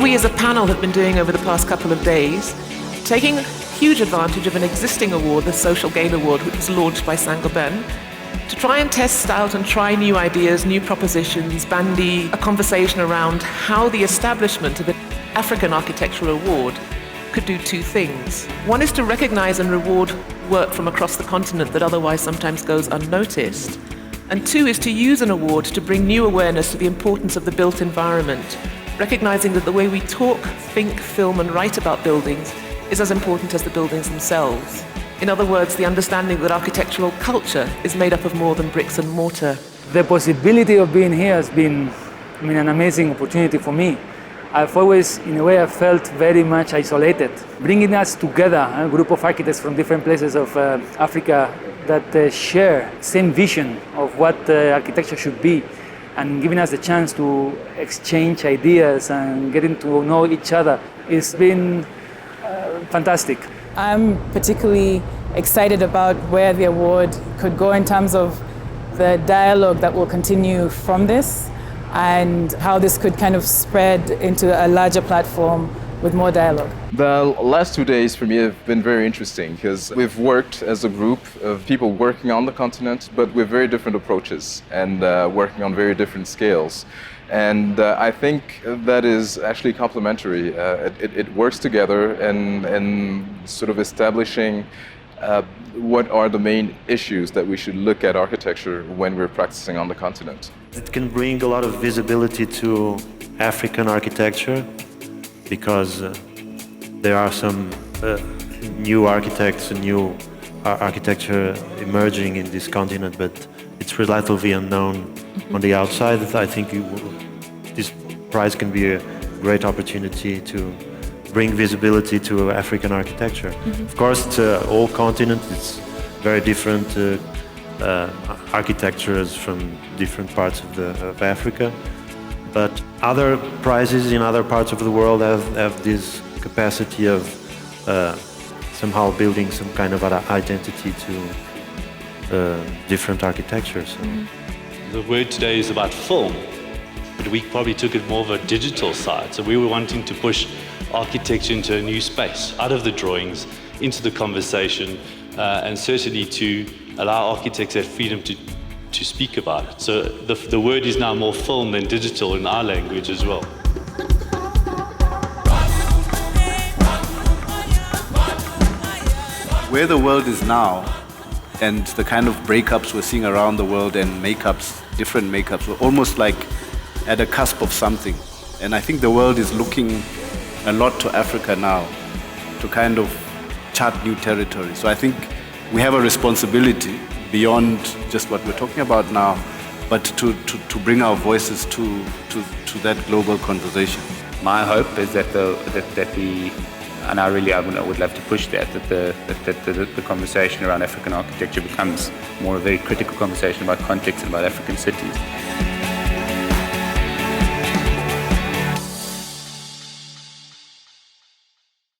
we as a panel have been doing over the past couple of days, taking huge advantage of an existing award, the Social Gain Award, which was launched by Saint-Gobain, to try and test out and try new ideas, new propositions, bandy a conversation around how the establishment of the African Architectural Award could do two things. One is to recognize and reward work from across the continent that otherwise sometimes goes unnoticed. And two is to use an award to bring new awareness to the importance of the built environment, recognizing that the way we talk, think, film, and write about buildings is as important as the buildings themselves. In other words, the understanding that architectural culture is made up of more than bricks and mortar. The possibility of being here has been, an amazing opportunity for me. I've always, in a way, I felt very much isolated. Bringing us together, a group of architects from different places of Africa that share same vision of what architecture should be, and giving us the chance to exchange ideas and getting to know each other, it's been fantastic. I'm particularly excited about where the award could go in terms of the dialogue that will continue from this and how this could kind of spread into a larger platform with more dialogue. The last 2 days for me have been very interesting because we've worked as a group of people working on the continent, but with very different approaches and working on very different scales. And I think that is actually complementary. It works together and sort of establishing what are the main issues that we should look at architecture when we're practicing on the continent. It can bring a lot of visibility to African architecture because there are some new architects and new architecture emerging in this continent, but it's relatively unknown on the outside. I think this prize can be a great opportunity to bring visibility to African architecture. Of course, it's all continent. It's very different architectures from different parts of Africa. But other prizes in other parts of the world have this capacity of somehow building some kind of identity to different architectures. The word today is about film, but we probably took it more of a digital side. So we were wanting to push architecture into a new space, out of the drawings, into the conversation, and certainly to allow architects that freedom to speak about it. So the word is now more film than digital in our language as well. Where the world is now and the kind of breakups we're seeing around the world and makeups, different makeups, we're almost like at a cusp of something. And I think the world is looking a lot to Africa now to kind of chart new territory. So I think we have a responsibility beyond just what we're talking about now, but to bring our voices to that global conversation. My hope is that we, and I would love to push that the conversation around African architecture becomes more a very critical conversation about context and about African cities.